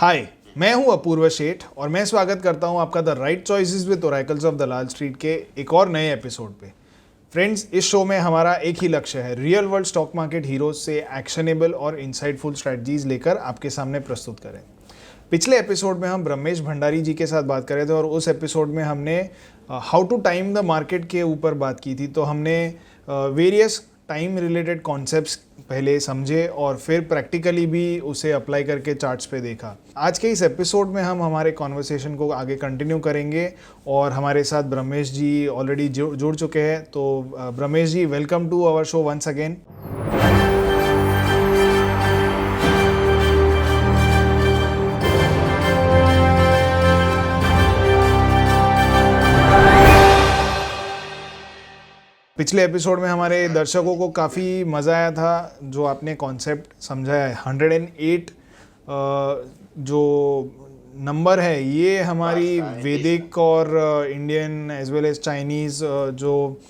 हाय, मैं हूं अपूर्व शेठ और मैं स्वागत करता हूं आपका the right choices with oracles of Dalal street के एक और नए एपिसोड पे। फ्रेंड्स, इस शो में हमारा एक ही लक्ष्य है, real world stock market heroes से एक्शनेबल और इंसाइटफुल स्ट्रेटजीज लेकर आपके सामने प्रस्तुत करें। पिछले एपिसोड में हम ब्रह्मेश भंडारी जी के साथ बात कर रहे थे और उस एपिसोड में हमने how to time the market के ऊपर बात की थी। तो हमने वेरियस टाइम रिलेटेड कॉन्सेप्ट्स पहले समझे और फिर प्रैक्टिकली भी उसे अप्लाई करके चार्ट्स पे देखा। आज के इस एपिसोड में हम हमारे कॉन्वर्सेशन को आगे कंटिन्यू करेंगे और हमारे साथ ब्रह्मेश जी ऑलरेडी जुड़ चुके हैं। तो Brahmesh ji, welcome to our show once again. पिछले एपिसोड में हमारे दर्शकों को काफ़ी मज़ा आया था जो आपने कॉन्सेप्ट समझाया है। 108 जो नंबर है ये हमारी वैदिक और Indian as well as Chinese जो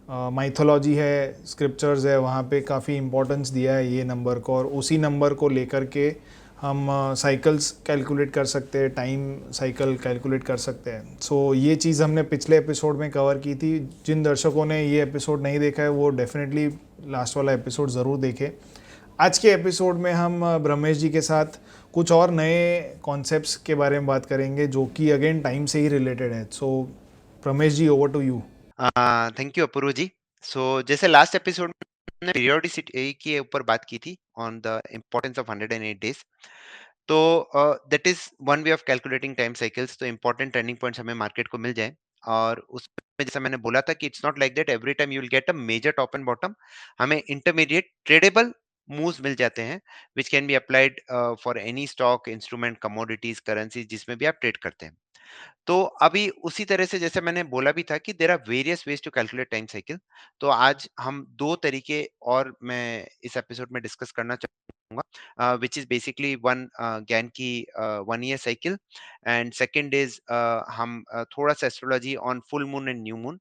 माइथोलॉजी है, स्क्रिप्चर्स है, वहाँ पे काफ़ी इम्पोर्टेंस दिया है ये नंबर को, और उसी नंबर को लेकर के हम साइकिल्स कैलकुलेट कर सकते हैं, टाइम साइकिल कैलकुलेट कर सकते हैं। सो ये चीज़ हमने पिछले एपिसोड में कवर की थी। जिन दर्शकों ने ये एपिसोड नहीं देखा है वो डेफिनेटली लास्ट वाला एपिसोड ज़रूर देखें। आज के एपिसोड में हम ब्रह्मेश जी के साथ कुछ और नए कॉन्सेप्ट्स के बारे में बात करेंगे जो कि अगेन टाइम से ही रिलेटेड है। So Brahmesh ji, over to you. Thank you Apoorv ji. So जैसे लास्ट एपिसोड में हमने पीरियोडिसिटी के ऊपर बात की थी on the importance of 108 days. तो that is one way of calculating time cycles. तो इम्पोर्टेंट टर्निंग पॉइंट्स हमें मार्केट को मिल जाए, और उसमें जैसा मैंने बोला था कि it's not like that every time you will get a major top and bottom. हमें इंटरमीडिएट ट्रेडेबल मूव्स मिल जाते हैं which can be applied for any stock, instrument, commodities, currencies जिसमें भी आप ट्रेड करते हैं। तो अभी उसी तरह से जैसे मैंने बोला भी था कि there are various ways to calculate time cycle. तो आज हम दो तरीके और मैं इस एपिसोड में डिस्कस करना चाहूंगा, विच इज बेसिकली वन ज्ञान की 1 year cycle, and second is हम थोड़ा सा astrology on full moon and new moon,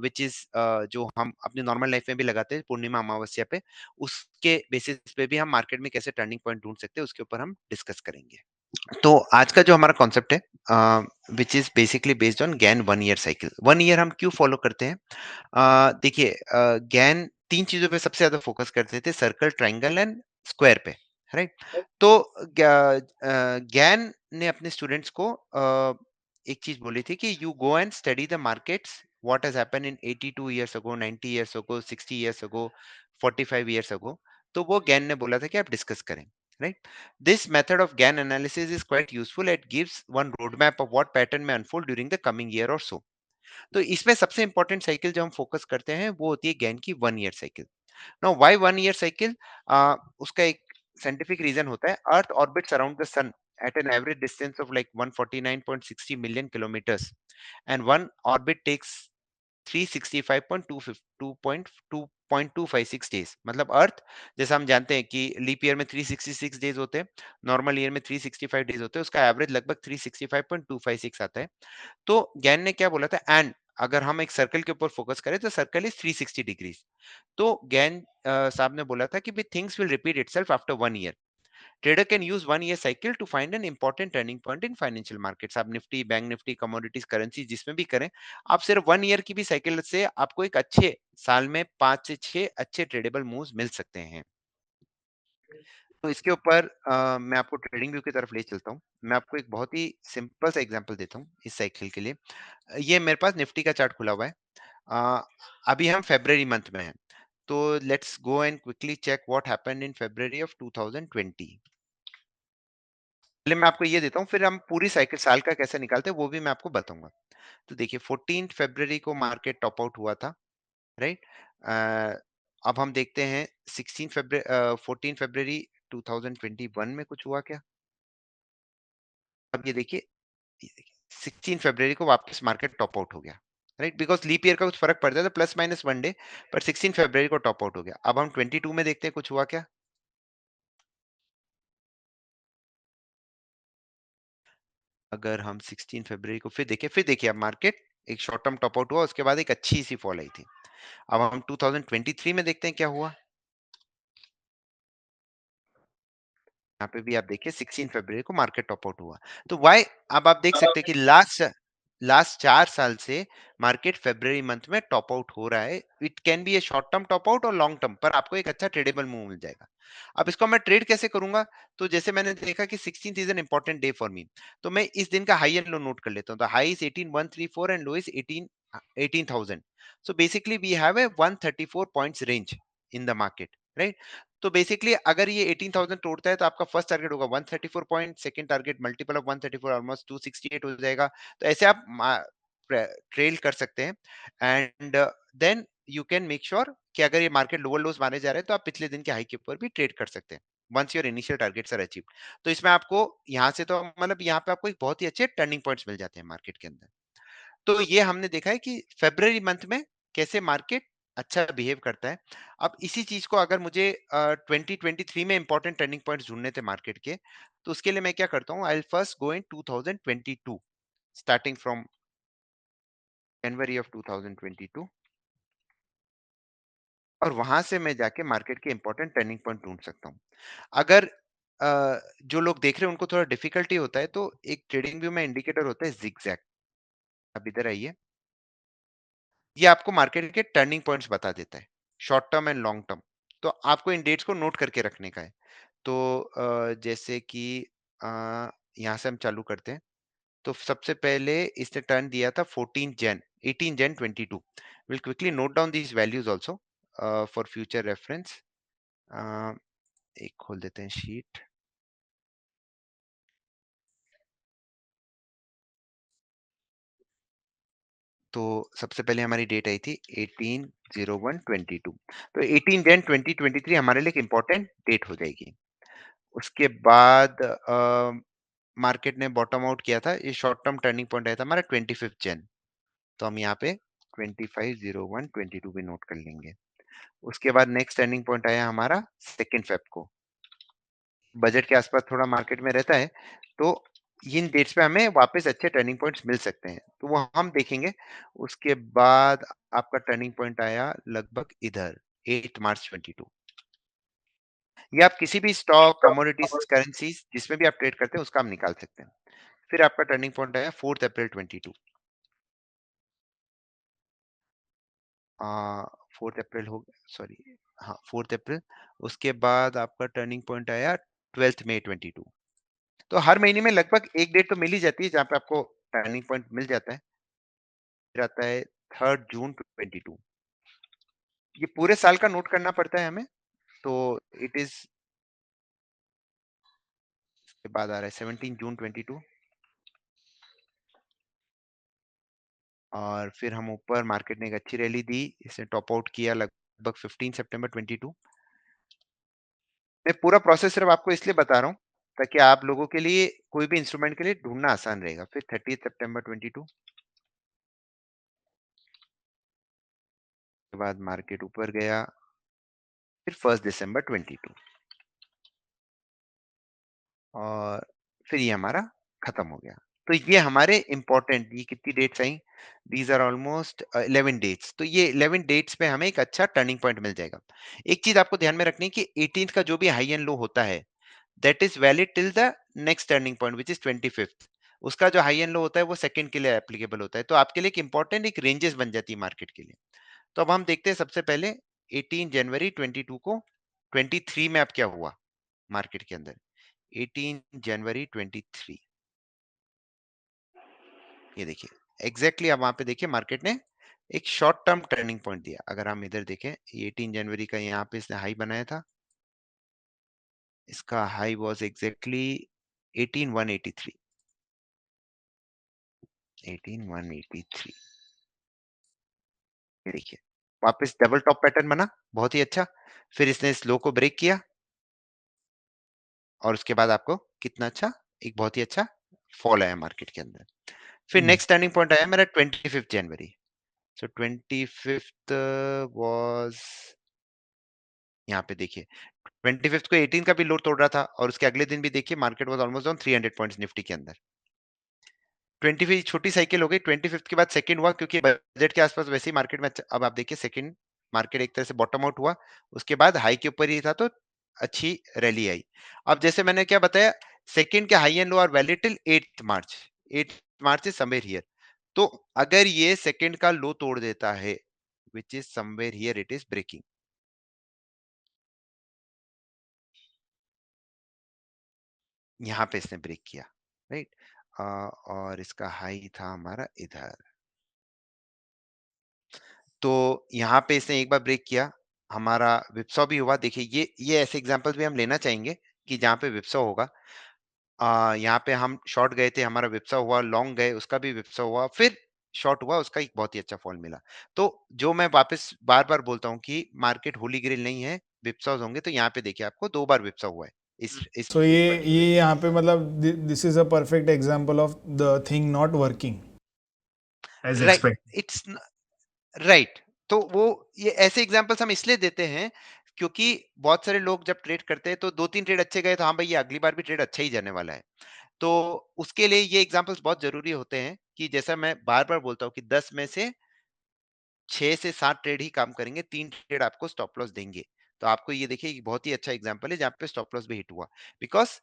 which is जो हम अपनी नॉर्मल लाइफ में भी लगाते हैं पूर्णिमा अमावस्या पे। उसके बेसिस पे भी हम मार्केट में कैसे टर्निंग पॉइंट ढूंढ सकते हैं उसके ऊपर हम डिस्कस करेंगे। तो आज का जो हमारा कॉन्सेप्ट है, which is basically based on Gann 1 year cycle. 1 year हम क्यों फॉलो करते हैं? देखिए, गैन तीन चीजों पे सबसे ज्यादा फोकस करते थे, सर्कल, ट्राइंगल एंड स्क्वायर पे, राइट? तो गैन ने अपने स्टूडेंट्स को एक चीज बोली थी कि you go and study the markets, what has happened in 82 years ago, 90 years ago, 60 years ago, 45 years ago. तो वो गैन ने बोला था कि आप डिस्कस करें, right? This method of GAN analysis is quite useful. It gives one roadmap of what pattern may unfold during the coming year or so. तो इसमें सबसे इंपॉर्टेंट साइकिल जो हम फोकस करते हैं वो होती है गैन की 1 year cycle. Now why 1 year cycle? उसका एक साइंटिफिक रीजन होता है, earth orbits around the sun at an average distance of like 149.60 million kilometers, and one orbit takes 365.256 days. मतलब अर्थ, जैसा हम जानते हैं कि लीप ईयर में 366 डेज होते हैं, नॉर्मल ईयर में 365 डेज होते हैं, उसका एवरेज लगभग 365.256 आता है। तो गैन ने क्या बोला था, एंड अगर हम एक सर्कल के ऊपर फोकस करें तो सर्कल इज 360 डिग्रीज। तो गैन साहब ने बोला था कि things will repeat itself after 1 year. Trader can use 1 year cycle to find an important turning point in financial markets। आप Nifty, bank Nifty, commodities, currency जिसमें भी करें, आप सिर्फ 1 ईयर की भी साइकिल से आपको एक अच्छे साल में 5 से 6 अच्छे ट्रेडेबल मूव्स मिल सकते हैं। तो इसके ऊपर मैं आपको ट्रेडिंग व्यू की तरफ ले चलता हूँ। मैं आपको एक बहुत ही सिंपल सा एग्जांपल देता हूँ इस साइकिल के लिए। ये मेरे पास निफ्टी का चार्ट खुला हुआ है। अ, अभी हम फेब्रवरी मंथ में हैं। तो let's go and quickly check what happened in February of 2020। पहले मैं आपको ये देता हूँ, फिर हम पूरी साइकिल साल का कैसे निकालते हैं वो भी मैं आपको बताऊंगा। तो देखिए, 14 फरवरी को मार्केट टॉप आउट हुआ था, राइट? अब हम देखते हैं 14 फरवरी 2021 में कुछ हुआ क्या? अब ये देखिए 16 फरवरी को वापस मार्केट टॉप आउट हो गया, राइट? बिकॉज लीप ईयर का कुछ फर्क पड़ जाता है, प्लस माइनस 1 डे, पर 16 फरवरी को टॉप आउट हो गया। अब हम 22 में देखते हैं कुछ हुआ क्या? अगर हम 16 फरवरी को फिर देखिए, अब मार्केट एक शॉर्ट टर्म टॉप आउट हुआ, उसके बाद एक अच्छी सी फॉल आई थी। अब हम 2023 में देखते हैं क्या हुआ। यहाँ पे भी आप देखिए 16 फरवरी को मार्केट टॉप आउट हुआ। तो व्हाई अब आप देख सकते हैं कि लास्ट लास्ट 4 साल से मार्केट फरवरी मंथ में टॉप आउट हो रहा है। It can be a short term top out और लॉन्ग टर्म, पर आपको एक अच्छा ट्रेडेबल मूव मिल जाएगा। अब इसको मैं ट्रेड कैसे करूँगा? तो जैसे मैंने देखा कि 16th is an important day for me. तो मैं इस दिन का हाई एंड लो नोट कर लेता हूँ। The high is 18134 and low is 18,000। So basically we have a 134 points range in the market, right? तो बेसिकली अगर ये 18,000 तोड़ता है तो आपका फर्स्ट टारगेट होगा 134 point, second target multiple of 134 almost 268 हो जाएगा। तो ऐसे आप ट्रेल कर सकते हैं and then you can make sure कि अगर ये मार्केट लोअर लोज माने जा रहे हैं तो आप पिछले दिन के हाई के ऊपर भी ट्रेड कर सकते हैं once your initial targets are achieved. तो इसमें आपको यहाँ से तो मतलब यहाँ पे आपको एक बहुत ही अच्छे टर्निंग पॉइंट्स मिल जाते हैं मार्केट के अंदर। तो ये हमने देखा है कि फ़रवरी मंथ में कैसे मार्केट अच्छा बिहेव करता है। अब इसी चीज़ को अगर मुझे 2023 में इम्पोर्टेंट टर्निंग पॉइंट्स ढूँढने थे मार्केट के, तो उसके लिए मैं क्या करता हूँ, I will first go in 2022 starting from January of 2022 और वहाँ से मैं जाके मार्केट के इम्पोर्टेंट टर्निंग पॉइंट ढूँढ सकता हूँ। अगर जो लोग देख रहे हैं उनको थोड़ा डिफ़िकल्टी होता है, तो एक ट्रेडिंग व्यू में इंडिकेटर होता है ज़िगज़ैग। आप इधर आइए। ये आपको मार्केट के टर्निंग पॉइंट्स बता देता है, short term and long term. तो आपको इन डेट्स को नोट करके रखने का है। तो जैसे कि अ, यहाँ से हम चालू करते हैं। तो सबसे पहले इसने टर्न दिया था 14 Jain 18 Jain 22। Will quickly note down these values also for future reference. एक खोल देते हैं शीट। तो सबसे पहले हमारी डेट आई थी 18/01/22। तो 18 जैन 2023 हमारे लिए एक इम्पोर्टेंट डेट हो जाएगी। उसके बाद मार्केट ने बॉटम आउट किया था। ये शॉर्ट टर्म टर्निंग पॉइंट आया था हमारा 25 जैन। तो हम यहाँ पे 25/01/22 भी नोट कर लेंगे। उसके बाद नेक्स्ट टर्निंग पॉइंट आया हमारा 2 फेब को। बजट के आसपास थोड़ा मार्केट में रहता है, तो इन डेट्स पे हमें वापस अच्छे टर्निंग पॉइंट्स मिल सकते हैं, तो वो हम देखेंगे। उसके बाद आपका टर्निंग पॉइंट आया लगभग इधर 8 मार्च 22। ये आप किसी भी स्टॉक, कमोडिटीज, करेंसीज जिसमें भी आप ट्रेड करते हैं उसका हम निकाल सकते हैं। फिर आपका टर्निंग पॉइंट आया 4 अप्रैल 22। 4 अप्रैल हो गया, सॉरी, हाँ 4 अप्रैल। उसके बाद आपका टर्निंग पॉइंट आया 12 मई 22। तो हर महीने में लगभग एक डेट तो मिल ही जाती है जहाँ पे आपको टर्निंग पॉइंट मिल जाता है। फिर आता है 3 जून 22। ये पूरे साल का नोट करना पड़ता है हमें। तो इट इज, के बाद आ रहा है 17 जून 22। और फिर हम ऊपर, मार्केट ने एक अच्छी रैली दी, इसने टॉप आउट किया लगभग 15 सितंबर 22। मैं पूरा प्रोसेस सिर्फ आपको इसलिए बता रहा हूँ ताकि आप लोगों के लिए कोई भी इंस्ट्रूमेंट के लिए ढूंढना आसान रहेगा। फिर 30 सितंबर 22 के बाद मार्केट ऊपर गया। फिर 1 दिसंबर 22 और फिर ये हमारा खत्म हो गया। तो ये हमारे इंपॉर्टेंट, ये कितनी डेट्स आई? These are almost 11 dates. तो ये 11 डेट्स पे हमें एक अच्छा टर्निंग पॉइंट मिल जाएगा। एक चीज आपको ध्यान में रखनी है कि 18th का जो भी हाई एंड लो होता है, that is valid till the next turning point which is 25th। उसका जो हाई एंड लो होता है वो सेकंड के लिए एप्लीकेबल होता है। तो आपके लिए एक इंपॉर्टेंट एक रेंजेस बन जाती है मार्केट के लिए। तो अब हम देखते हैं सबसे पहले 18 जनवरी 22 को 23 में अब क्या हुआ मार्केट के अंदर। 18 जनवरी 23, ये देखिए एग्जैक्टली। अब वहां पे देखिए मार्केट ने एक शॉर्ट टर्म टर्निंग पॉइंट दिया। अगर हम इधर देखें, ये 18 जनवरी का यहाँ पे इसने हाई बनाया था। इसका हाई वाज एग्जैक्टली 18183। 18183, ये देखिए वापस डबल टॉप पैटर्न बना, बहुत ही अच्छा। फिर इसने इस लो को ब्रेक किया और उसके बाद आपको कितना अच्छा, एक बहुत ही अच्छा फॉल आया मार्केट के अंदर। फिर हम्म, नेक्स्ट टर्निंग पॉइंट आया मेरा 25 जनवरी। सो 25 वाज, यहाँ पे देखिए 25 को 18 का भी लो तोड़ रहा था और उसके अगले दिन भी देखिए market was almost on 300 points Nifty के अंदर। 25 छोटी साइकिल हो गई, 25 के बाद सेकंड हुआ क्योंकि बजट के आसपास वैसे ही मार्केट में अब आप देखिए सेकंड मार्केट एक तरह से बॉटम आउट हुआ। उसके बाद हाई के ऊपर ही था, तो अच्छी रैली आई। अब जैसे मैंने क्या बताया, सेकंड के high and low are valid till 8th March. 8th March is somewhere here. तो अगर ये सेकंड का लो तोड़ देता है, which is somewhere here, it is breaking। यहाँ पे इसने ब्रेक किया, राइट। और इसका हाई था हमारा इधर। तो यहाँ पे इसने एक बार ब्रेक किया, हमारा विप्सॉ भी हुआ। देखिए ये ऐसे एग्जांपल्स भी हम लेना चाहेंगे कि जहाँ पे विप्सॉ होगा। यहाँ पे हम शॉर्ट गए थे, हमारा विप्सा हुआ, लॉन्ग गए, उसका भी विप्सा हुआ, फिर शॉर्ट हुआ, उसका एक बहुत ही अच्छा फॉल मिला। तो जो मैं वापस बार-बार बोलता हूँ कि मार्केट होली ग्रेल नहीं है, विप्सास होंगे। तो यहाँ पे देखिए आपको 2 बार विप्सा हुआ है इस सो ये पर्टिकुलर। यहाँ पे मतलब this is a perfect example of the thing not working as right, expected. It's right. तो वो ये ऐसे एग्जांपल्स हम इसलिए देते हैं क्योंकि बहुत सारे लोग जब ट्रेड करते हैं तो 2-3 ट्रेड अच्छे गए तो हाँ भाई ये अगली बार भी ट्रेड अच्छा ही जाने वाला है। तो उसके लिए ये एग्जांपल्स बहुत ज़रूरी होते हैं कि जैसा मैं बार-बार बोलता हूँ कि 10 में से 6 से 7 ट्रेड ही काम करेंगे, 3 ट्रेड आपको स्टॉप लॉस देंगे। तो आपको ये देखिए ये बहुत ही अच्छा एग्जांपल है जहाँ पे स्टॉप लॉस भी हिट हुआ। बिकॉज़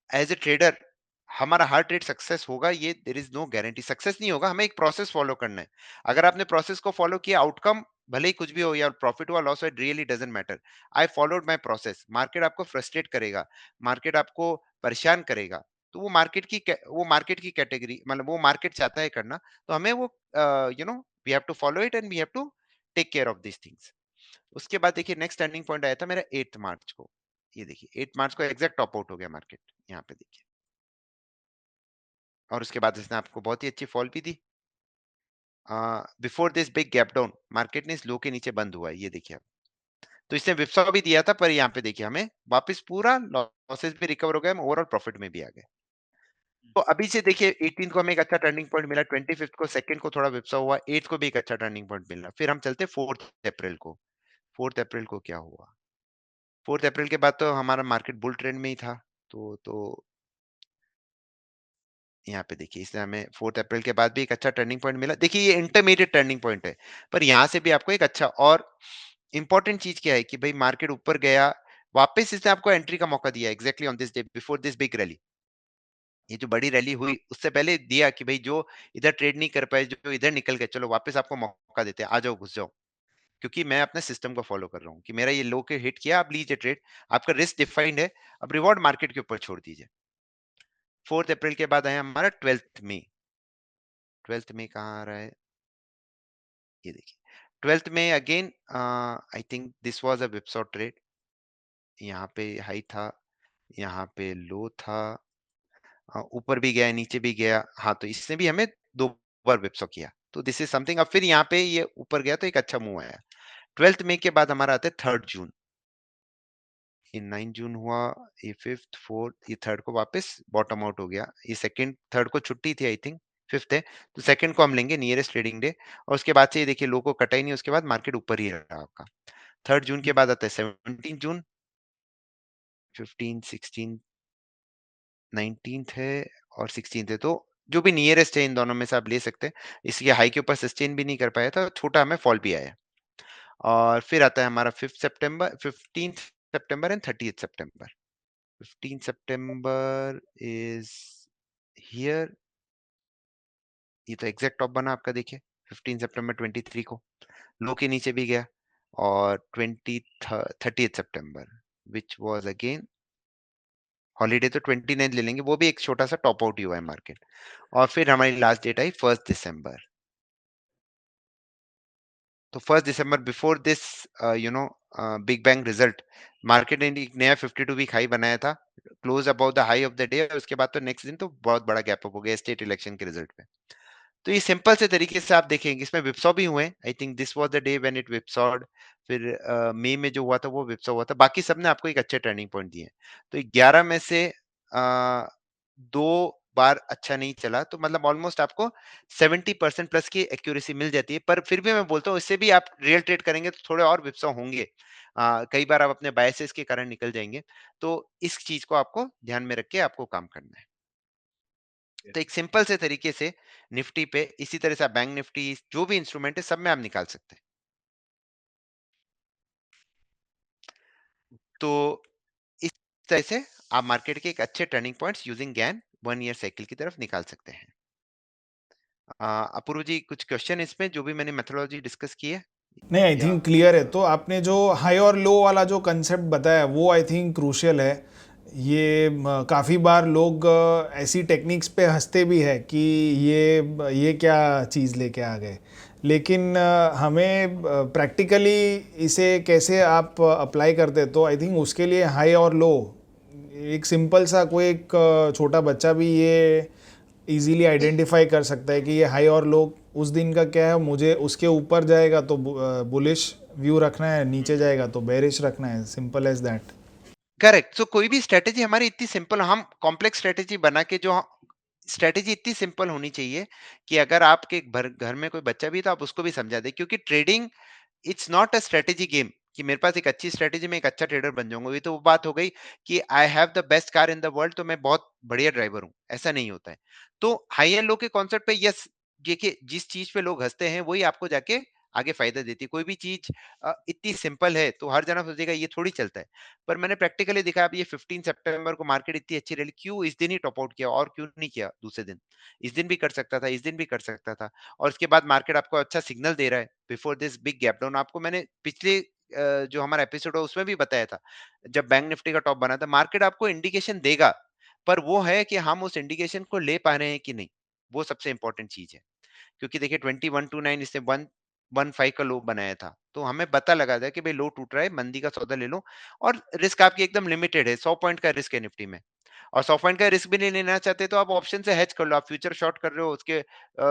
एज़ अ ट्रेडर हमारा हर ट्रेड सक्सेस होगा, ये there is no guarantee. Success नहीं होगा, हमें एक प्रोसेस फॉलो करना है। अगर आपने प्रोसेस को फॉलो किया, आउटकम भले ही कुछ भी हो, या प्रॉफिट हुआ, लॉस हुआ, it really doesn't matter. I followed my process. Market आपको फ्रस्ट्रेट करेगा, मार्केट आपको परेशान करेगा। तो वो मार्केट की कैटेगरी, मतलब वो मार्केट चाहता है करना, तो हमें वो we have to follow it and we have to take care of these things. उसके बाद देखिए नेक्स्ट टर्निंग पॉइंट आया था मेरा 8th मार्च को। ये देखिए 8 मार्च को एग्जैक्ट टॉप आउट हो गया मार्केट, यहाँ पे देखिए। और उसके बाद इसने आपको बहुत ही अच्छी फॉल भी दी। Before this big gap down market ने इस लो के नीचे बंद हुआ है, ये देखिए आप। तो इसने विप्सा भी दिया था, पर यहाँ पे देखिए हमें वापस पूरा लॉसेस भी रिकवर हो गए, हम ओवरऑल प्रॉफिट में भी आ गए। तो अभी से देखिए 18 को हमें एक अच्छा टर्निंग पॉइंट मिला, 25 को सेकंड को थोड़ा विप्सा हुआ, 8 को भी एक अच्छा टर्निंग पॉइंट मिला। फिर हम चलते 4 अप्रैल को। 4 अप्रैल को क्या हुआ? 4 अप्रैल के बाद तो हमारा मार्केट बुल ट्रेंड में ही था। तो यहाँ पे देखिए इसने हमें 4 अप्रैल के बाद भी एक अच्छा टर्निंग पॉइंट मिला। देखिए ये इंटरमीडिएट टर्निंग पॉइंट है, पर यहाँ से भी आपको एक अच्छा और इम्पोर्टेंट चीज़ क्या है कि भई मार्केट ऊपर गया, वापस इसने आपको एंट्री का मौका दिया exactly on this day before this big rally. ये जो बड़ी रैली हुई उससे पहले दिया कि भई जो इधर ट्रेड नहीं कर पाए, जो इधर निकल गए, चलो वापस आपको मौका देते हैं, आ जाओ, घुस जाओ। क्योंकि मैं अपने सिस्टम को फॉलो कर रहा हूँ कि मेरा ये लो के हिट किया, आप लीजिए ट्रेड, आपका रिस्क डिफाइंड है, अब रिवॉर्ड मार्केट के ऊपर छोड़ दीजिए। 4 अप्रैल के बाद आया हमारा 12th मई। 12th मई कहाँ आ रहा है? ये देखिए 12th में again I think this was a whipsaw trade. यहाँ पे हाई था, यहाँ पे लो था, ऊपर भी गया, नीचे भी गया। हाँ, तो इसने भी हमें 2 बार whipsaw किया। तो दिस इज समथिंग। अब फिर यहाँ पे ये ऊपर गया तो एक अच्छा मूव आया। 12th मई के बाद हमारा आता है 3rd जून। ये 9 जून हुआ, ये 5th, 4th, ये 3rd को वापस बॉटम आउट हो गया। ये 2nd 3rd को छुट्टी थी आई थिंक, 5th है, तो 2nd को हम लेंगे नियरेस्ट ट्रेडिंग डे। और उसके बाद से ये देखिए लो को कटा ही नहीं, उसके बाद मार्केट ऊपर ही रहा आपका। 3rd जून के बाद आता है 17 जून, 15, 16, 19th है और 16th है। तो जो भी नियरेस्ट है इन दोनों में से आप ले सकते हैं। इसके हाई के ऊपर सस्टेन भी नहीं कर पाया था, छोटा हमें फॉल भी आया। और फिर आता है हमारा 5 सितंबर, 15th September and 30th September. 15 September is here. ये तो एग्जैक्ट टॉप बना आपका देखिए 15 सितंबर 23 को, लो के नीचे भी गया। और 30th September which was again holiday, तो 29 ले लेंगे, वो भी एक छोटा सा टॉप आउट ही हुआ है मार्केट। और फिर हमारी लास्ट डेट आई 1 दिसंबर। तो 1 दिसंबर before this big bang result, market ने एक नया 52 वीक हाई बनाया था, close about the high of the day. उसके बाद तो नेक्स्ट दिन तो बहुत बड़ा गैप अप हो गया स्टेट इलेक्शन के रिजल्ट पे। तो ये सिंपल से तरीके से आप देखेंगे, इसमें विप्सॉ भी हुए। I think this was the day when it whipsawed. फिर मई में जो हुआ था वो विप्सॉ हुआ था। बाकी सबने आपको एक अच्छे टर्निंग पॉइंट दिए। तो 11 में से 2 बार अच्छा नहीं चला, तो मतलब ऑलमोस्ट आपको 70% प्लस की एक्यूरेसी मिल जाती है। पर फिर भी मैं बोलता हूँ इससे भी आप रियल ट्रेड करेंगे तो थोड़े और विप्सॉ होंगे। कई बार आप अपने बायसेस के कारण निकल जाएंगे। तो इस चीज को आपको ध्यान में रख के आपको काम करना है। तो एक सिंपल से तरीके से निफ्टी पे इसी तरह से आप बैंक निफ्टी जो भी इंस्ट्रूमेंट है सब में आप निकाल सकते हैं। तो तरह से आप मार्केट के एक अच्छे turning points using Gann 1 year cycle की तरफ निकाल सकते हैं। अपूर्व जी, कुछ क्वेश्चन इसमें जो भी मैंने मेथोडोलॉजी डिस्कस की है नहीं, आई या? थिंक क्लियर है। तो आपने जो हाई और लो वाला जो कंसेप्ट बताया वो आई थिंक क्रूशियल है। ये काफ़ी बार लोग ऐसी टेक्निक्स पे हंसते भी है कि ये क्या चीज़ लेके आ गए, लेकिन हमें प्रैक्टिकली इसे कैसे आप अप्लाई करते, तो आई थिंक उसके लिए हाई और लो एक सिंपल सा कोई एक छोटा बच्चा भी ये इजीली आइडेंटिफाई कर सकता है कि ये हाई और लो उस दिन का क्या है। मुझे उसके ऊपर जाएगा तो बुलिश व्यू रखना है, नीचे जाएगा तो बेरिश रखना है, सिंपल एज दैट। करेक्ट। सो कोई भी स्ट्रेटेजी हमारी इतनी सिंपल, हम कॉम्प्लेक्स स्ट्रेटेजी बना के जो स्ट्रेटेजी इतनी सिंपल होनी चाहिए कि अगर आपके घर में कोई बच्चा भी है तो आप उसको भी समझा दें, क्योंकि trading it's not a strategy game कि मेरे पास एक अच्छी स्ट्रेटेजी में एक अच्छा ट्रेडर बन जाऊंगा। ये तो वो बात हो गई कि I have the best car in the world, तो मैं बहुत बढ़िया ड्राइवर हूं, ऐसा नहीं होता है। तो हाई एंड लो के कॉन्सेप्ट पे यस, देखिए जिस चीज पे लोग हंसते हैं वही आपको जाके आगे फायदा देती है। कोई भी चीज इतनी सिंपल है तो हर जना सोचेगा ये थोड़ी चलता है, पर मैंने प्रैक्टिकली देखा। अब ये 15 सितंबर को मार्केट इतनी अच्छी रैली क्यों इस दिन ही टॉप आउट किया, और क्यों नहीं किया दूसरे दिन? इस दिन भी कर सकता था, इस दिन भी कर सकता था। और उसके बाद मार्केट आपको अच्छा सिग्नल दे रहा है before this big gap down. आपको मैंने पिछले जो हमारा एपिसोड है उसमें भी बताया था, जब बैंक निफ्टी का टॉप बना था, मार्केट आपको इंडिकेशन देगा, पर वो है कि हम उस इंडिकेशन को ले पा रहे हैं कि नहीं, वो सबसे इंपॉर्टेंट चीज है। क्योंकि देखिए 2129 इसने 115 का लो बनाया था, तो हमें पता लगा था कि भाई लो टूट रहा है, मंदी का सौदा ले लो। और रिस्क आपकी एकदम लिमिटेड है, 100 पॉइंट का रिस्क है निफ्टी में। और 100 पॉइंट का रिस्क भी नहीं लेना चाहते तो आप ऑप्शन से हेज कर लो, आप फ्यूचर शॉर्ट कर रहे हो उसके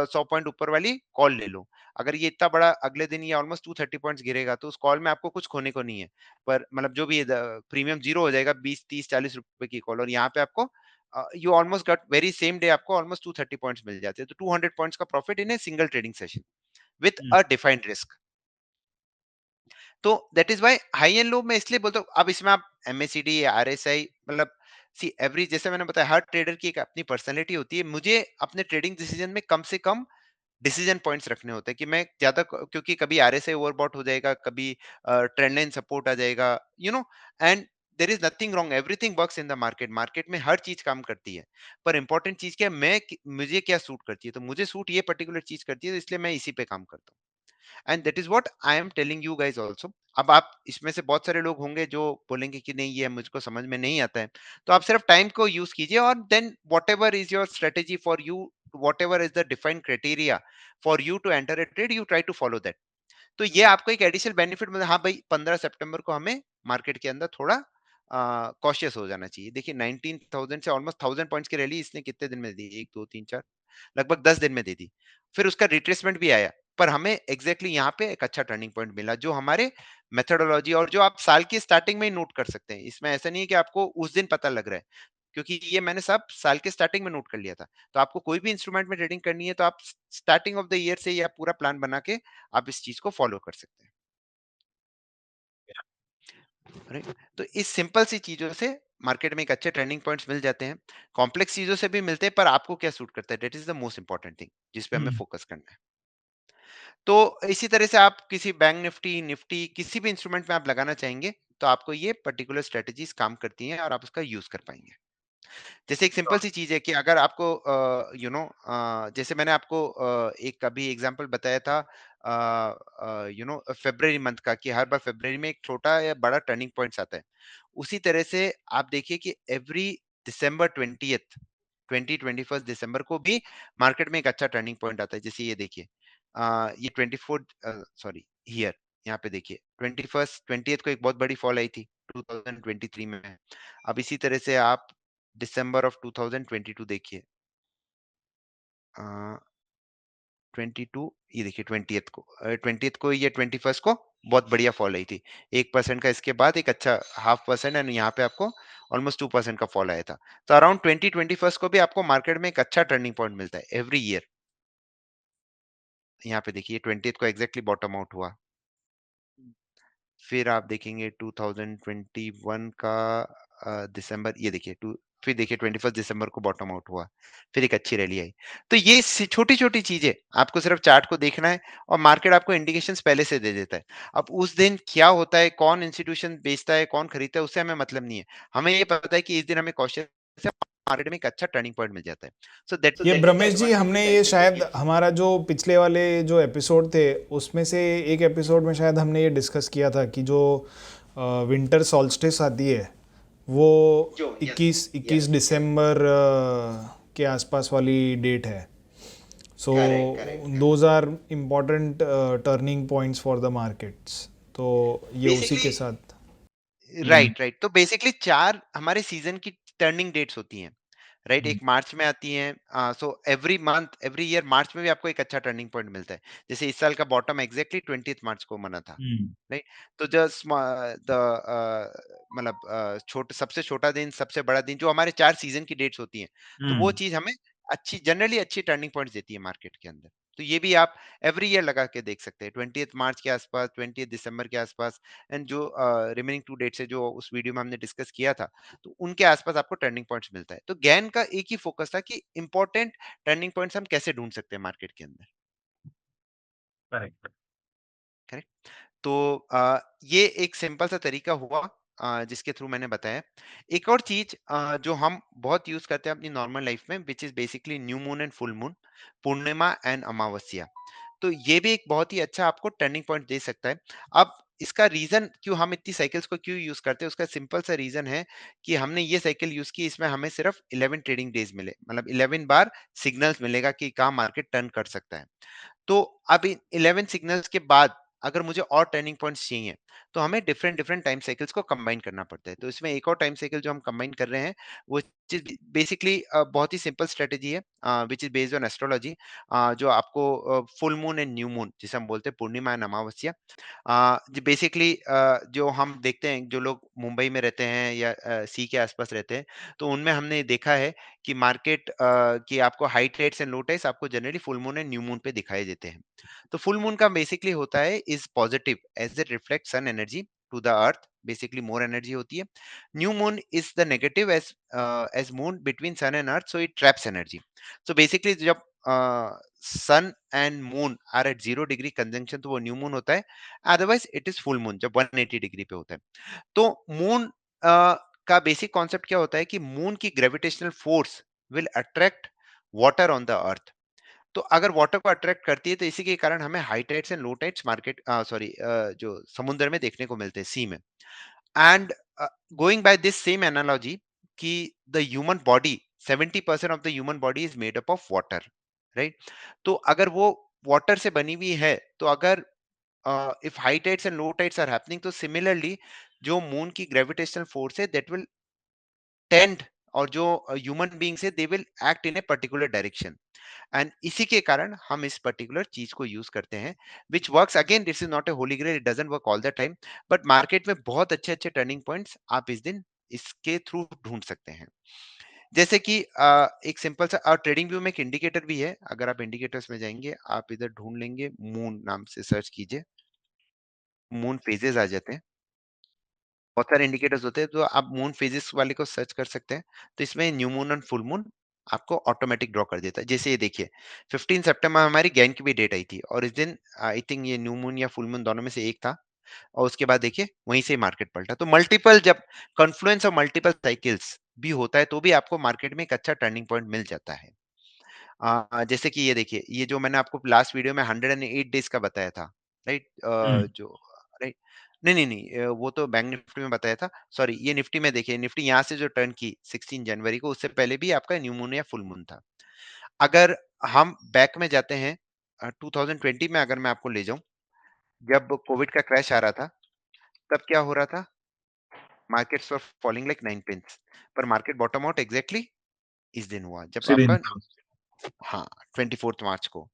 100 पॉइंट ऊपर वाली कॉल ले लो। अगर ये इतना बड़ा अगले दिन ये ऑलमोस्ट 230 पॉइंट्स गिरेगा तो उस कॉल में आपको कुछ खोने को नहीं है। पर मतलब जो भी प्रीमियम जीरो हो जाएगा, 20 30 40 रुपए की कॉल, और यहाँ पे आपको you almost got very same day आपको ऑलमोस्ट 230 पॉइंट्स मिल जाते हैं, तो 200 पॉइंट्स का profit in a single trading session with a defined risk. तो that is why high and low मैं इसलिए बोलता हूँ। अब इसमें आप एमएसीडी या आरएसआई मतलब सी एवरी, जैसे मैंने बताया हर ट्रेडर की एक अपनी पर्सनैलिटी होती है। मुझे अपने ट्रेडिंग डिसीजन में कम से कम डिसीजन पॉइंट्स रखने होते हैं कि मैं ज्यादा क्योंकि कभी आरएसआई ओवरबॉट हो जाएगा, कभी ट्रेंड लाइन सपोर्ट आ जाएगा, you know. And there is nothing wrong, everything works in the market. Market में हर चीज काम करती है, पर इंपॉर्टेंट चीज क्या है, मुझे क्या सूट करती है, तो मुझे सूट ये पर्टिकुलर चीज करती है, तो इसलिए मैं इसी पे काम करता हूँ। And that is what I am telling you guys also. अब आप इसमें से बहुत सारे लोग होंगे जो बोलेंगे कि नहीं ये मुझको समझ में नहीं आता है, तो आप सिर्फ टाइम को यूज कीजिए और then whatever is your strategy for you, whatever is the defined criteria for you to enter a trade, you try to follow that. तो ये आपको एक एडिशनल बेनिफिट मतलब, हाँ भाई 15 सितंबर को हमें मार्केट के अंदर थोड़ा कॉशियस हो जाना चाहिए। देखिए 19,000 से ऑलमोस्ट 1000 पॉइंट्स की रैली इसने कितने दिन में दी? 1 2 3 4, लगभग 10 दिन में दे दी। फिर उसका रिट्रेसमेंट भी आया, पर हमें एग्जैक्टली यहाँ पे एक अच्छा टर्निंग पॉइंट मिला जो हमारे मेथोडोलॉजी और जो आप साल की स्टार्टिंग में ही नोट कर सकते हैं। इसमें ऐसा नहीं है कि आपको उस दिन पता लग रहा है, क्योंकि ये मैंने सब साल के स्टार्टिंग में नोट कर लिया था। तो आपको कोई भी इंस्ट्रूमेंट में ट्रेडिंग करनी है तो आप स्टार्टिंग ऑफ द ईयर से या पूरा प्लान बना के आप इस चीज को फॉलो कर सकते हैं। राइट। तो इस सिंपल सी चीजों से मार्केट में एक अच्छे ट्रेंडिंग पॉइंट्स मिल जाते हैं। कॉम्प्लेक्स चीजों से भी मिलते हैं, पर आपको क्या सूट करता है, that is the most important thing जिस पे हमें फोकस करना है। तो इसी तरह से आप किसी बैंक निफ्टी निफ्टी किसी भी इंस्ट्रूमेंट में आप लगाना चाहेंगे तो आपको ये पर्टिकुलर स्ट्रेटजीज काम करती हैं और आप उसका यूज कर पाएंगे। जैसे एक सिंपल सी चीज है कि अगर आपको जैसे मैंने आपको एक अभी एग्जांपल बताया था फरवरी मंथ का, कि हर बार फरवरी में एक छोटा या बड़ा टर्निंग पॉइंट्स आता है। उसी तरह से आप देखिए कि एवरी दिसंबर 21 दिसंबर को भी मार्केट में एक अच्छा टर्निंग पॉइंट आता है। जैसे ये देखिए ये 24 सॉरी हियर, यहाँ पे देखिए 21 को एक बहुत बड़ी फॉल आई थी 2023 में। अब इसी तरह से आप दिसंबर ऑफ 2022 देखिए 22, ये देखिए 20th को या 21st को बहुत बढ़िया फॉल आई थी 1% का। इसके बाद एक अच्छा 0.5% एंड यहाँ पे आपको ऑलमोस्ट 2% का फॉल आया था। तो अराउंड 2021 को भी आपको मार्केट में एक अच्छा टर्निंग पॉइंट मिलता है एवरी ईयर। यहाँ पे देखिए 20th को एग्जैक्टली बॉटम आउट हुआ। फिर आप देखेंगे 2021 का दिसंबर, ये देखिए फिर देखिए 21 दिसंबर को बॉटम आउट हुआ, फिर एक अच्छी रैली आई। तो ये छोटी-छोटी चीज़ें आपको सिर्फ चार्ट को देखना है और मार्केट आपको इंडिकेशंस पहले से दे देता है। अब उस दिन क्या होता है, कौन इंस्टीट्यूशन बेचता है, कौन खरीदता है, उससे हमें मतलब नहीं है। हमें ये पता है कि इस दिन हमें कॉशियस है, मार्केट में एक अच्छा टर्निंग पॉइंट मिल जाता है। सो ये that is the Brahmesh ji, advantage हमने विच आई ये थिंक शायद गिव्स। हमारा जो पिछले वाले जो एपिसोड थे उसमें से एक एपिसोड में शायद हमने ये डिस्कस किया था कि जो विंटर सॉल्स्टिस आती है वो जो यस, 21 यस, 21 दिसंबर के आसपास वाली डेट है। So correct, correct, correct. Those are important turning points for the markets. तो ये उसी बेसिकली के साथ। हम्म। Right, right. तो बेसिकली 4 हमारे सीज़न की टर्निंग डेट्स होती हैं, राइट? हम्म। एक मार्च में आती हैं, so every month, every year March में भी आपको एक अच्छा टर्निंग पॉइंट मिलता है। जैसे इस साल का बॉटम एग्ज़ैक्टली 20th मार्च को बना था, हम्म। राइट? तो जस्ट द मतलब सबसे छोटा दिन, सबसे बड़ा दिन, जो हमारे 4 सीज़न की डेट्स होती हैं, तो वो हम्म। चीज़ हमें जनरली अच्छी टर्निंग पॉइंट्स देती है मार्केट के अंदर। तो ये भी आप एवरी ईयर लगा के देख सकते हैं, 20th मार्च के आसपास, 20th दिसंबर के आसपास, एंड जो रिमेनिंग 2 डेट्स है जो उस वीडियो में हमने डिस्कस किया था, तो उनके आसपास आपको टर्निंग पॉइंट्स मिलता है। तो गैन का एक ही फोकस था कि इंपॉर्टेंट टर्निंग पॉइंट्स हम कैसे ढूँढ सकते हैं मार्केट के अंदर, करेक्ट। करेक्ट? तो ये एक सिंपल सा तरीका हुआ जिसके थ्रू मैंने बताया। एक और चीज़ जो हम बहुत यूज़ करते हैं अपनी नॉर्मल लाइफ में, which is basically new moon and full moon, Purnima and अमावस्या। तो ये भी एक बहुत ही अच्छा आपको टर्निंग पॉइंट दे सकता है। अब इसका रीज़न क्यों हम इतनी साइकिल्स को क्यों यूज़ करते हैं, उसका सिंपल सा रीज़न है कि हमने ये साइकिल यूज़ की, इसमें हमें सिर्फ 11 ट्रेडिंग डेज़ मिले। मतलब 11 बार सिग्नल्स मिलेगा कि कहाँ मार्केट टर्न कर सकता है। तो अब इन 11 सिग्नल्स के बाद अगर मुझे और टर्निंग पॉइंट्स चाहिए, तो हमें डिफरेंट डिफरेंट टाइम साइकिल्स को कंबाइन करना पड़ता है। तो इसमें एक और टाइम साइकिल जो हम कंबाइन कर रहे हैं, वो चीज़ बेसिकली बहुत ही सिंपल स्ट्रेटजी है, which is based on astrology, जो आपको full moon and new moon जिसे हम बोलते हैं, पूर्णिमा एंड अमावस्या, जी बेसिकली जो हम देखते हैं, जो लोग मुंबई में रहते हैं या सी के आसपास रहते हैं, तो उनमें हमने देखा है कि मार्केट कि आपको high trades and low trades आपको generally full moon and new moon पे दिखाई देते हैं। तो फुल मून का बेसिकली होता है is positive as it reflect sun energy to the earth, basically more energy होती है। New moon is the negative as moon between sun and earth, so it traps energy. So basically जब sun and moon are at 0 degree conjunction, तो वो new moon होता है। Otherwise it is full moon जब 180 degree पे होता है। तो मून का बेसिक कॉन्सेप्ट क्या होता है कि मून की gravitational force will attract water on the earth. तो अगर वाटर को अट्रैक्ट करती है, तो इसी के कारण हमें high tides and low tides market sorry जो समुद्र में देखने को मिलते हैं, सी में। And going by this same analogy कि the human body, 70% of the human body is made up of water, right? तो अगर वो वाटर से बनी हुई है, तो अगर if high tides and low tides are happening, तो similarly जो मून की ग्रेविटेशनल फोर्स है that will tend, और जो ह्यूमन बीइंग्स है they will act in a particular direction, and इसी के कारण हम इस पर्टिकुलर चीज को यूज करते हैं, which works again, this is not a holy grail, it doesn't work all the time, but market में बहुत अच्छे अच्छे टर्निंग पॉइंट्स आप इस दिन इसके थ्रू ढूंढ सकते हैं। जैसे कि एक सिंपल सा ट्रेडिंग व्यू में एक इंडिकेटर भी है, अगर आप इंडिकेटर्स में जाएंगे, आप इधर ढूंढ लेंगे, मून नाम से सर्च कीजिए, मून फेजेस आ जाते हैं। बहुत सारे इंडिकेटर्स होते हैं, तो आप मून फेजेस वाले को सर्च कर सकते हैं। तो इसमें new moon and full moon आपको ऑटोमेटिक ड्रॉ कर देता है। जैसे ये देखिए, 15 सितंबर हमारी गैन की भी डेट आई थी, और इस दिन आई थिंक ये न्यू मून या फुल मून दोनों में से एक था, और उसके बाद देखिए वहीं से मार्केट पलटा। तो मल्टीपल जब कॉन्फ्लुएंस ऑफ मल्टीपल साइकिल्स भी होता है, तो भी आपको मार्केट में एक अच्छा टर्निंग पॉइंट मिल जाता है। जैसे कि ये देखिए, ये जो मैंने आपको लास्ट वीडियो में 108 डेज का बताया था, राइट? हम्म। जो राइट, नहीं नहीं नहीं, वो तो बैंक निफ्टी में बताया था, सॉरी। ये निफ्टी में देखिए, निफ्टी यहाँ से जो टर्न की 16 जनवरी को, उससे पहले भी आपका न्यू मून या फुल मून था। अगर हम बैक में जाते हैं, 2020 में अगर मैं आपको ले जाऊं, जब कोविड का क्रैश आ रहा था, तब क्या हो रहा था? मार्केट्स वर फॉलिंग लाइक 9 पिंस, पर मार्केट बॉटम आउट एग्जैक्टली इस दिन हुआ, जब उसी दिन आपका, था। हाँ, 24 मार्च को।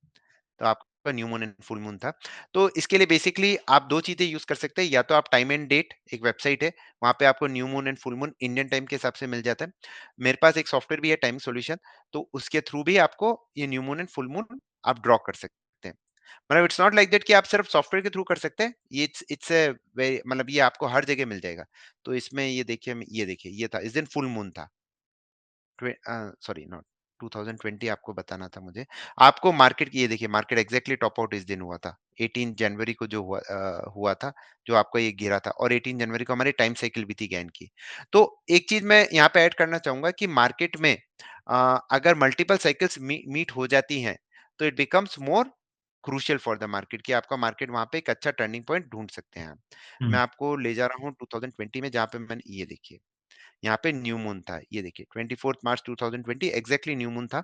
तो आपका new moon and full moon था। तो इसके लिए बेसिकली आप 2 चीज़ें यूज़ कर सकते हैं, या तो आप टाइम एंड डेट, एक वेबसाइट है, वहाँ पे आपको new moon and full moon Indian time के हिसाब से मिल जाता है। मेरे पास एक सॉफ्टवेयर भी है, टाइम सॉल्यूशन, तो उसके थ्रू भी आपको ये new moon and full moon आप ड्रॉ कर सकते हैं। मतलब इट्स नॉट लाइक दैट कि आप सिर्फ सॉफ्टवेयर के थ्रू कर सकते हैं। ये इट्स अ वे मतलब ये आपको हर जगह मिल जाएगा। तो इसमें ये देखिए, ये देखिए, ये था, इस दिन फुल मून था। सॉरी नॉट 2020 आपको बताना था मुझे। आपको मार्केट की ये देखिए मार्केट एग्ज़ैक्टली टॉप आउट इस दिन हुआ था। 18 जनवरी को जो हुआ था, जो आपका ये गिरा था और 18 जनवरी को हमारी टाइम साइकिल भी थी गैन की। तो एक चीज़ मैं यहाँ पे ऐड करना चाहूँगा कि मार्केट में अगर मल्टीपल साइकिल्स मीट हो जाती हैं, तो it becomes more crucial for the market कि आपका मार्केट वहाँ पे एक अच्छा टर्निंग पॉइंट ढूँढ सकते हैं आप। मैं हम्म। आपको ले जा रहा हूँ 2020 में जहाँ पे मैंने ये देखिए यहाँ पे न्यू मून था। ये देखिए 24 मार्च 2020 एग्ज़ैक्टली न्यू मून था।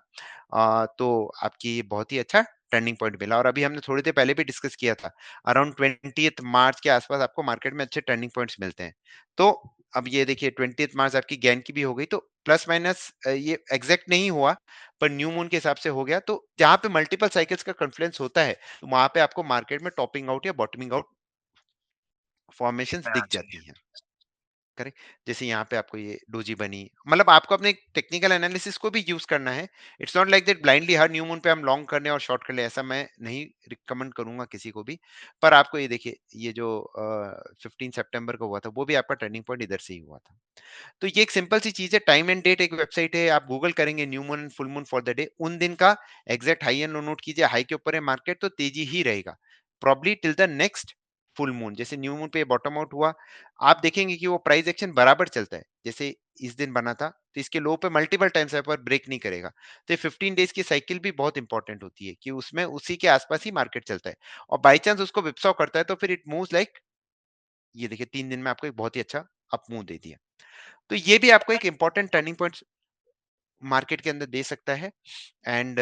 तो आपकी ये बहुत ही अच्छा टर्निंग पॉइंट मिला और अभी हमने थोड़ी देर पहले भी डिस्कस किया था। अराउंड 20th मार्च के आस-पास आपको मार्केट में अच्छे टर्निंग पॉइंट्स मिलते हैं। तो अब ये देखिए 20th मार्च आपकी गेन की भी हो गई तो प्लस माइनस ये एग्ज़ैक्ट नहीं हुआ, पर न्यू मून के हिसाब से हो गया। तो जहाँ पे मल्टीपल साइकिल्स का कॉन्फ्लुएंस होता है, तो वहाँ पे आपको मार्केट में टॉपिंग आउट या बॉटमिंग आउट फॉर्मेशंस दिख जाती हैं। करेक्ट। जैसे यहाँ पे आपको ये डोजी बनी मतलब आपको अपने टेक्निकल एनालिसिस को भी यूज करना है। It's not like that blindly her new moon पे हम लॉन्ग करने और शॉर्ट कर ले, ऐसा मैं नहीं रिकमेंड करूंगा किसी को भी। पर आपको ये देखिए ये जो 15 सितंबर को हुआ था वो भी आपका टर्निंग पॉइंट इधर से ही हुआ था। तो ये एक सिंपल सी चीज है, टाइम एंड डेट एक वेबसाइट है, आप गूगल करेंगे new moon full moon for the day, उन दिन का exact high and low note कीजिए। हाई के ऊपर है मार्केट तो तेजी ही रहेगा probably till the next full moon. जैसे न्यू मून पे बॉटम आउट हुआ, आप देखेंगे कि वो प्राइस एक्शन बराबर चलता है। जैसे इस दिन बना था तो इसके लो पे मल्टीपल टाइम्स पर ब्रेक नहीं करेगा। तो ये 15 डेज की साइकिल भी बहुत इंपॉर्टेंट होती है कि उसमें उसी के आसपास ही मार्केट चलता है और बाई चांस उसको विप्सॉ करता है तो फिर इट मूव्स लाइक ये देखिए 3 दिन में आपको एक बहुत ही अच्छा अप मूव दे दिया। तो ये भी आपको एक इंपॉर्टेंट टर्निंग पॉइंट मार्केट के अंदर दे सकता है। एंड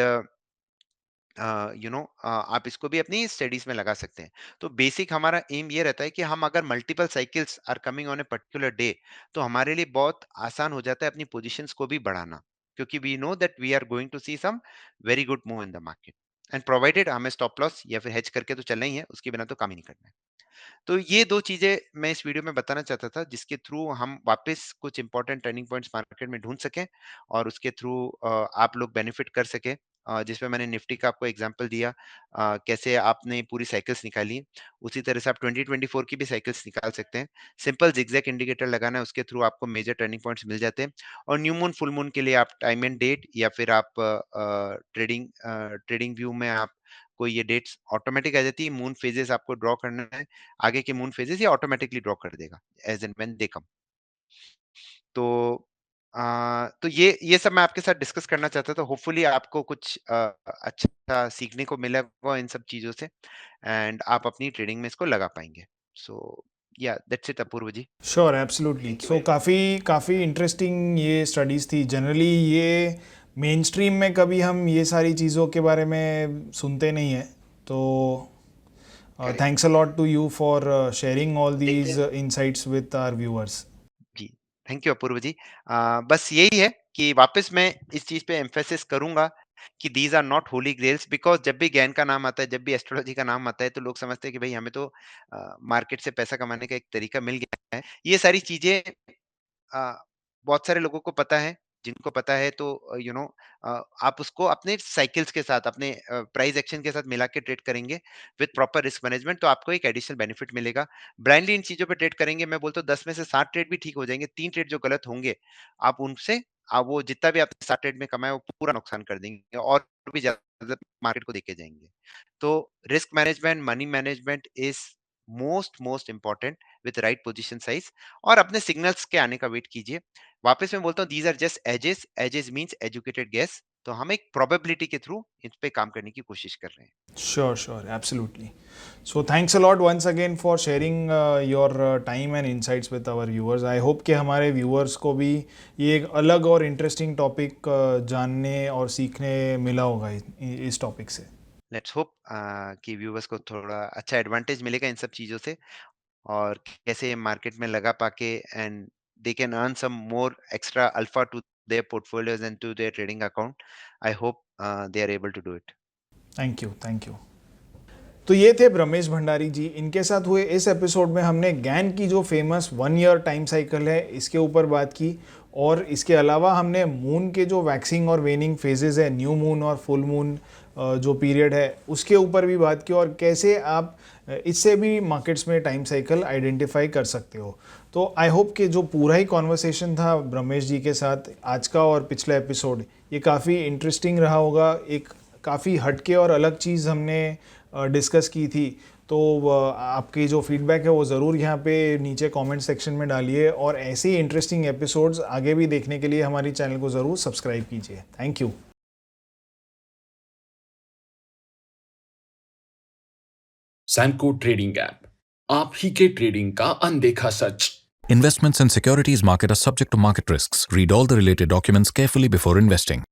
आप इसको भी अपनी स्टडीज में लगा सकते हैं। तो बेसिक हमारा एम ये रहता है कि हम अगर multiple cycles are coming on a particular day, तो हमारे लिए बहुत आसान हो जाता है अपनी पोजीशंस को भी बढ़ाना, क्योंकि we know that we are going to see some very good move in the market. And provided हमें स्टॉप लॉस या फिर हेज करके तो चलना ही है, उसके बिना तो काम ही नहीं करना है। तो ये 2 चीज़ें मैं इस वीडियो में बताना चाहता था, जिसके थ्रू हम वापस कुछ इंपॉर्टेंट टर्निंग पॉइंट्स मार्केट में ढूँढ सकें और उसके थ्रू आप लोग बेनिफिट कर सकें। जिसमें मैंने निफ्टी का आपको एग्ज़ाम्पल दिया, कैसे आपने पूरी साइकिल्स निकाली। उसी तरह से आप 2024 की भी साइकिल्स निकाल सकते हैं। सिंपल ज़िगज़ैग इंडिकेटर लगाना है, उसके थ्रू आपको मेजर टर्निंग पॉइंट्स मिल जाते हैं। और न्यू मून, फुल मून के लिए आप टाइम एंड डेट या फिर आप ट्रेडिंग व्यू में आप कोई ये डेट्स ऑटोमेटिक आ जाती है। मून फेजेस आपको ड्रॉ करना है, आगे के मून फेजेस ये ऑटोमेटिकली ड्रॉ कर देगा एज एंड व्हेन दे कम। तो तो ये सब मैं आपके साथ डिस्कस करना चाहता था। होपफुली आपको कुछ अच्छा सीखने को मिला होगा इन सब चीज़ों से एंड आप अपनी ट्रेडिंग में इसको लगा पाएँगे। सो या that's it Apurva ji. Sure, absolutely. Thank you so very much. काफ़ी काफ़ी इंटरेस्टिंग ये स्टडीज़ थी। जनरली ये मेन स्ट्रीम में कभी हम ये सारी चीज़ों के बारे में सुनते नहीं हैं। तो correct. Thanks a lot to you for sharing all देखते दीज हैं इनसाइट्स विद आवर व्यूअर्स। जी, थैंक यू अपूर्व जी। बस यही है कि वापस मैं इस चीज़ पे एम्फेसिस करूँगा कि these are not holy grails, because जब भी ज्ञान का नाम आता है, जब भी एस्ट्रोलॉजी का नाम आता है, तो लोग समझते हैं कि भई हमें तो मार्केट से पैसा कमाने का एक तरीका मिल गया है। ये सारी चीज़ें बहुत सारे लोगों को पता है। जिनको पता है तो आप उसको अपने साइकिल्स के साथ, अपने प्राइस एक्शन के साथ मिला के ट्रेड करेंगे विद प्रॉपर रिस्क मैनेजमेंट, तो आपको एक एडिशनल बेनिफिट मिलेगा। ब्लाइंडली इन चीज़ों पे ट्रेड करेंगे, मैं बोलता हूँ 10 में से 7 ट्रेड भी ठीक हो जाएँगे, 3 ट्रेड जो गलत होंगे, आप उनसे वो जितना भी आपने 7 ट्रेड में कमाया वो पूरा नुकसान कर देंगे और भी ज़्यादा मार्केट को देके जाएँगे। तो risk management, money management is most important with right position size, और अपने सिग्नल्स के आने का वेट कीजिए। वापस मैं बोलता हूँ these are just edges, edges means educated guess. तो हम एक प्रोबेबिलिटी के थ्रू इस पे काम करने की कोशिश कर रहे हैं। Sure, sure, absolutely. So thanks a lot once again for sharing your time and insights with our viewers. I hope कि हमारे viewers को भी ये एक अलग और interesting topic जानने और सीखने मिला होगा इस topic से. लेट्स होप कि व्यूवर्स को थोड़ा अच्छा एडवांटेज मिलेगा इन सब चीज़ों से, और कैसे मार्केट में लगा पाके and they can earn some more extra alpha to their portfolios and to their trading account. I hope they are able to do it. Thank you, thank you. तो ये थे ब्रह्मेश भंडारी जी। इनके साथ हुए इस एपिसोड में हमने गैन की जो फेमस 1 ईयर टाइम साइकिल है इसके ऊपर बात की, और इसके अलावा हमने मून के जो वैक्सिंग और वेनिंग फेजेस है, न्यू मून और फुल मून जो पीरियड है उसके ऊपर भी बात की और कैसे आप इससे भी मार्केट्स में टाइम साइकिल आइडेंटिफाई कर सकते हो। तो आई होप कि जो पूरा ही कॉन्वर्सेशन था ब्रह्मेश जी के साथ आज का और पिछला एपिसोड, ये काफ़ी इंटरेस्टिंग रहा होगा। एक काफ़ी हटके और अलग चीज़ हमने डिस्कस की थी। तो आपकी जो फीडबैक है वो ज़रूर यहाँ पे नीचे कमेंट सेक्शन में डालिए और ऐसे ही इंटरेस्टिंग एपिसोड्स आगे भी देखने के लिए हमारी चैनल को ज़रूर सब्सक्राइब कीजिए। Thank you. Samco trading app, आप ही के ट्रेडिंग का अनदेखा सच। Investments in securities market are subject to market risks. Read all the related documents carefully before investing.